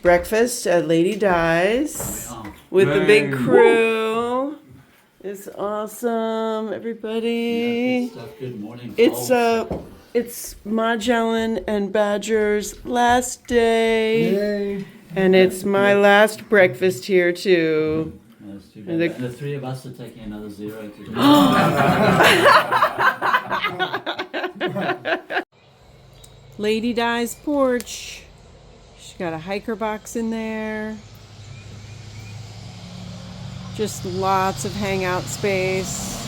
breakfast at Lady Di's with the big crew. It's awesome, everybody. Yeah, good morning. It's Magellan and Badger's last day. Yay. And it's my last breakfast here too. That's too bad. And the three of us are taking another 0 today. Lady Di's porch. She's got a hiker box in there. Just lots of hangout space.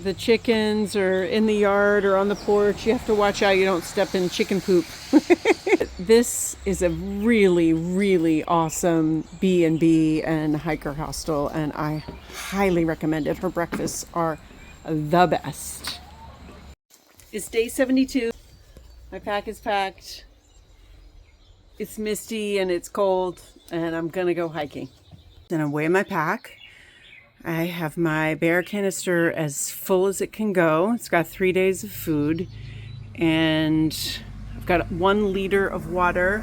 The chickens are in the yard or on the porch. You have to watch out you don't step in chicken poop. This is a really, really awesome B&B and hiker hostel, and I highly recommend it. Her breakfasts are the best. It's day 72. My pack is packed. It's misty and it's cold, and I'm gonna go hiking. Then I weigh my pack. I have my bear canister as full as it can go. It's got 3 days of food, and I've got 1 liter of water,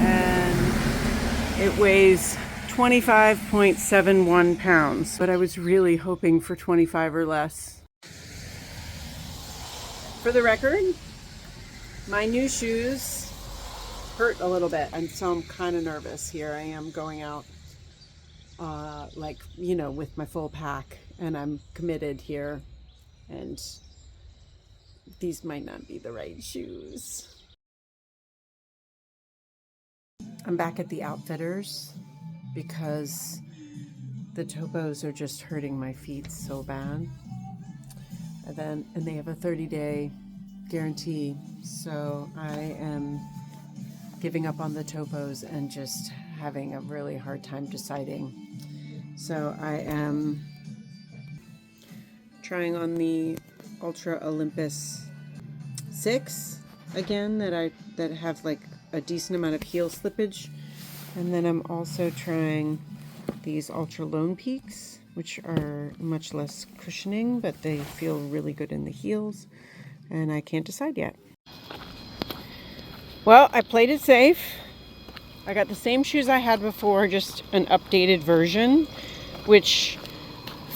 and it weighs 25.71 pounds, but I was really hoping for 25 or less. For the record, my new shoes hurt a little bit, and so I'm kind of nervous. Here I am going out with my full pack, and I'm committed here, and these might not be the right shoes. I'm back at the Outfitters because the topos are just hurting my feet so bad, and they have a 30-day guarantee, so I am giving up on the topos and just having a really hard time deciding. So I am trying on the Ultra Olympus 6 again that have like a decent amount of heel slippage, and then I'm also trying these Ultra Lone Peaks, which are much less cushioning, but they feel really good in the heels, and I can't decide yet. Well, I played it safe. I got the same shoes I had before, just an updated version, which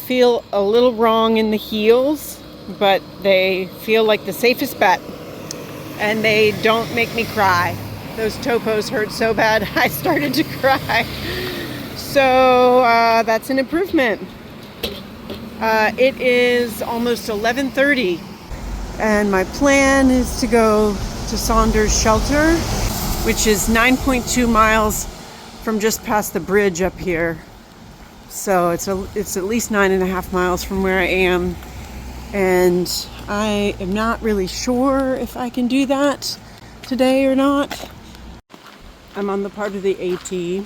feel a little wrong in the heels, but they feel like the safest bet, and they don't make me cry. Those topos hurt so bad I started to cry. So that's an improvement. It is almost 11:30, and my plan is to go to Saunders Shelter, which is 9.2 miles from just past the bridge up here. So it's at least 9.5 miles from where I am, and I am not really sure if I can do that today or not. I'm on the part of the AT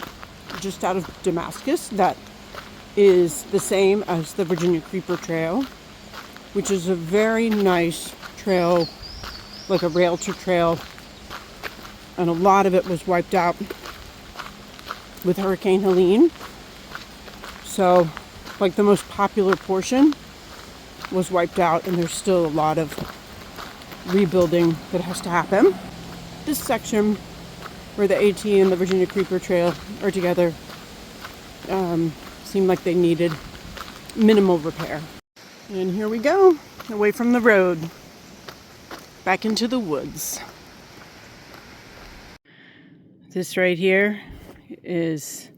just out of Damascus that is the same as the Virginia Creeper Trail, which is a very nice trail, like a rail to trail, and a lot of it was wiped out with Hurricane Helene. So, like, the most popular portion was wiped out, and there's still a lot of rebuilding that has to happen. This section where the AT and the Virginia Creeper Trail are together seemed like they needed minimal repair. And here we go, away from the road, back into the woods. This right here is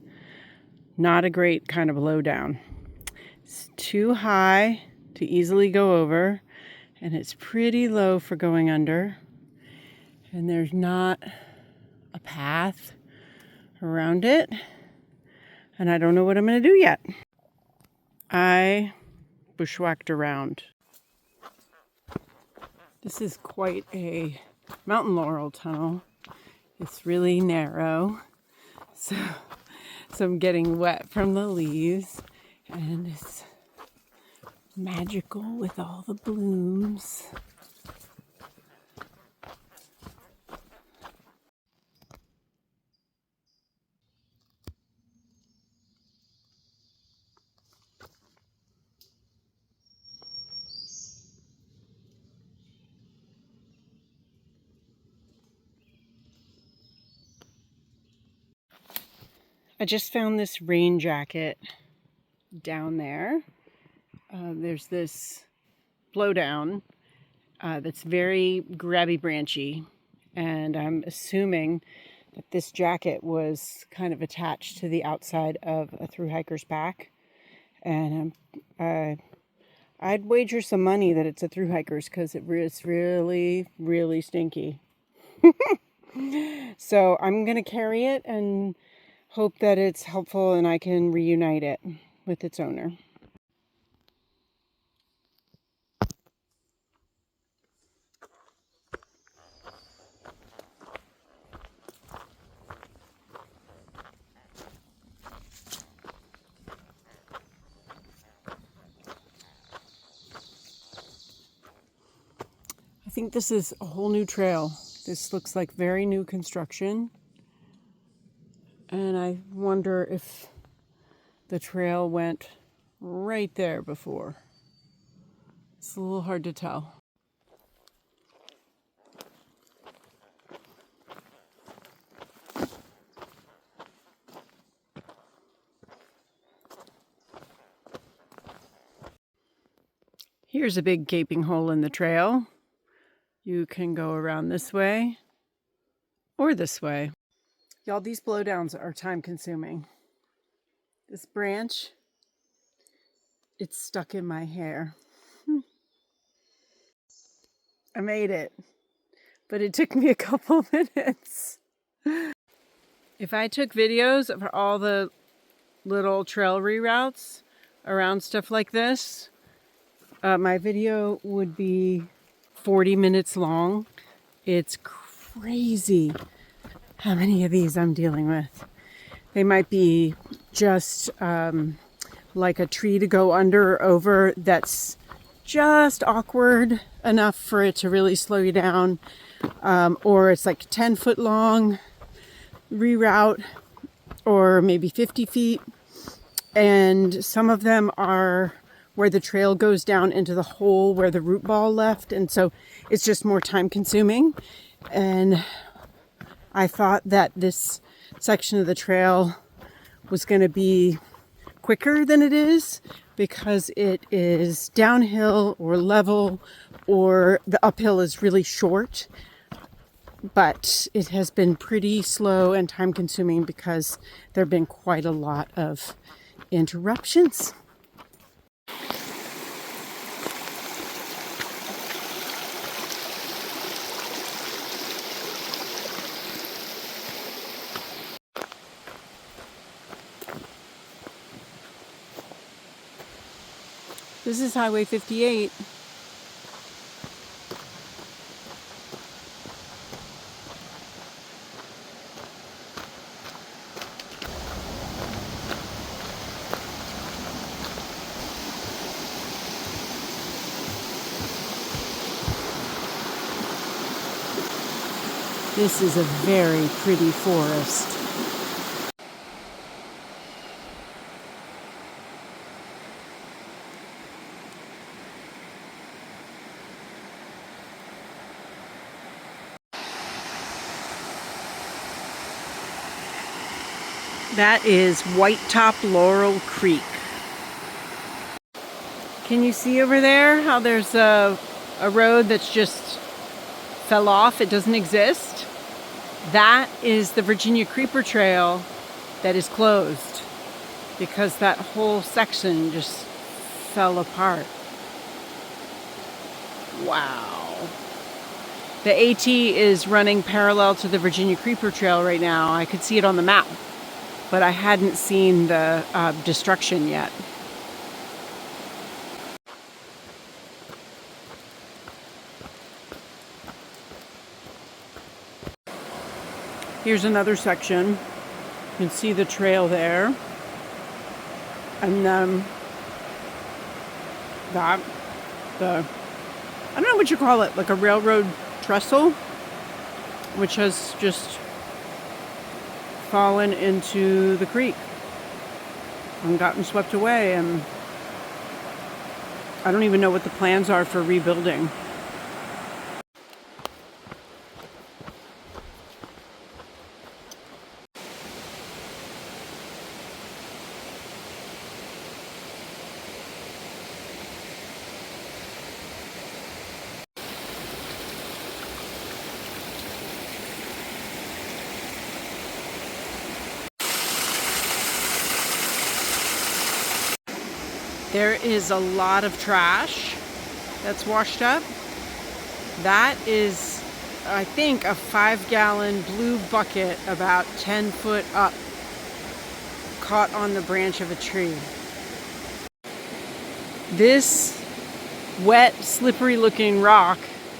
not a great kind of blowdown. It's too high to easily go over, and it's pretty low for going under, and there's not a path around it, and I don't know what I'm going to do yet. I bushwhacked around. This is quite a mountain laurel tunnel. It's really narrow, so I'm getting wet from the leaves, and it's magical with all the blooms. I just found this rain jacket down there. There's this blowdown that's very grabby branchy, and I'm assuming that this jacket was kind of attached to the outside of a thru hiker's pack, and I'd wager some money that it's a thru hiker's because it's really, really stinky. So I'm gonna carry it and hope that it's helpful and I can reunite it with its owner. I think this is a whole new trail. This looks like very new construction. And I wonder if the trail went right there before. It's a little hard to tell. Here's a big gaping hole in the trail. You can go around this way or this way. Y'all, these blowdowns are time consuming. This branch, it's stuck in my hair. I made it, but it took me a couple minutes. If I took videos of all the little trail reroutes around stuff like this, my video would be 40 minutes long. It's crazy how many of these I'm dealing with. They might be just like a tree to go under or over that's just awkward enough for it to really slow you down, or it's like 10-foot long reroute, or maybe 50 feet, and some of them are where the trail goes down into the hole where the root ball left, and so it's just more time consuming. And I thought that this section of the trail was going to be quicker than it is because it is downhill or level, or the uphill is really short. But it has been pretty slow and time consuming because there have been quite a lot of interruptions. This is Highway 58. This is a very pretty forest. That is White Top Laurel Creek. Can you see over there how there's a road that's just fell off? It doesn't exist. That is the Virginia Creeper Trail that is closed because that whole section just fell apart. Wow. The AT is running parallel to the Virginia Creeper Trail right now. I could see it on the map, but I hadn't seen the destruction yet. Here's another section. You can see the trail there. And I don't know what you call it, like a railroad trestle, which has just fallen into the creek and gotten swept away, and I don't even know what the plans are for rebuilding. There is a lot of trash that's washed up. That is, I think, a 5-gallon blue bucket about 10 foot up, caught on the branch of a tree. This wet, slippery looking rock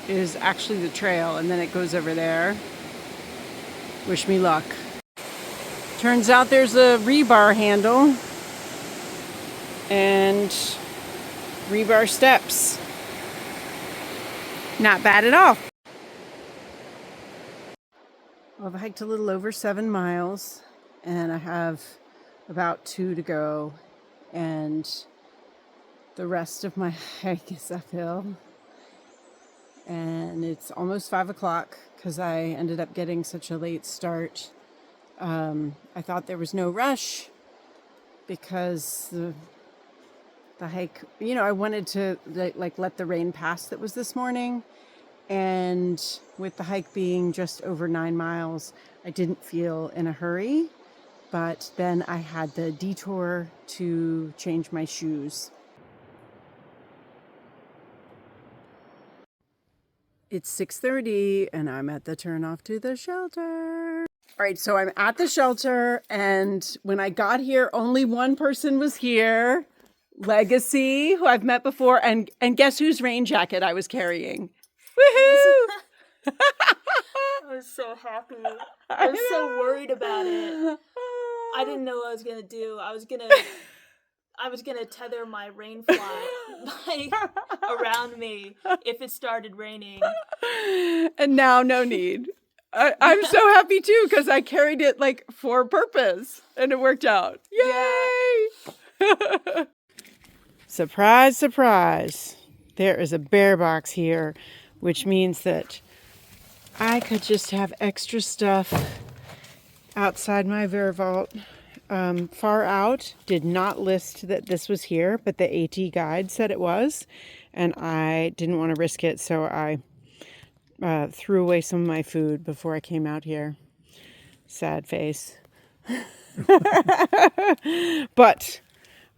is actually the trail, and then it goes over there. Wish me luck. Turns out there's a rebar handle and rebar steps. Not bad at all. Well, I've hiked a little over 7 miles and I have about 2 to go, and the rest of my hike is uphill. And it's almost 5 o'clock because I ended up getting such a late start. I thought there was no rush because the hike, you know, I wanted to like let the rain pass that was this morning. And with the hike being just over 9 miles, I didn't feel in a hurry. But then I had the detour to change my shoes. It's 6:30 and I'm at the turnoff to the shelter. All right, so I'm at the shelter, and when I got here, only one person was here. Legacy, who I've met before, and guess whose rain jacket I was carrying? Woohoo! I was so happy. I was so worried about it. I didn't know what I was gonna do. I was gonna tether my rain fly around me if it started raining. And now no need. I'm so happy too because I carried it like for purpose and it worked out. Yay! Yeah. Surprise, surprise. There is a bear box here, which means that I could just have extra stuff outside my bear vault. Far Out did not list that this was here, but the AT guide said it was, and I didn't want to risk it, so I threw away some of my food before I came out here. Sad face. But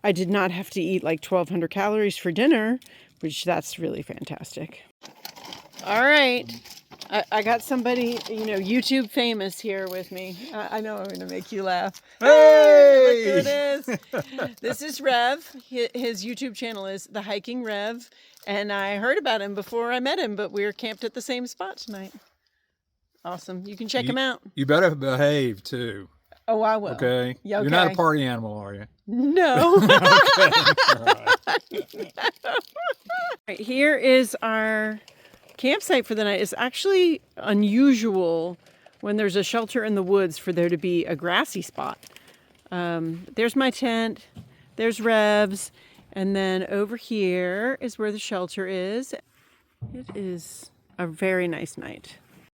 I did not have to eat like 1,200 calories for dinner, which that's really fantastic. All right. I got somebody, you know, YouTube famous here with me. I know I'm going to make you laugh. Hey! Look who it is. This is Rev. His YouTube channel is The Hiking Rev. And I heard about him before I met him, but we were camped at the same spot tonight. Awesome. You can check him out. You better behave, too. Oh, I will. Okay? Yeah, okay. You're not a party animal, are you? No. Okay. All Right, here is our campsite for the night. It's actually unusual when there's a shelter in the woods for there to be a grassy spot. There's my tent, there's Rev's, and then over here is where the shelter is. It is a very nice night.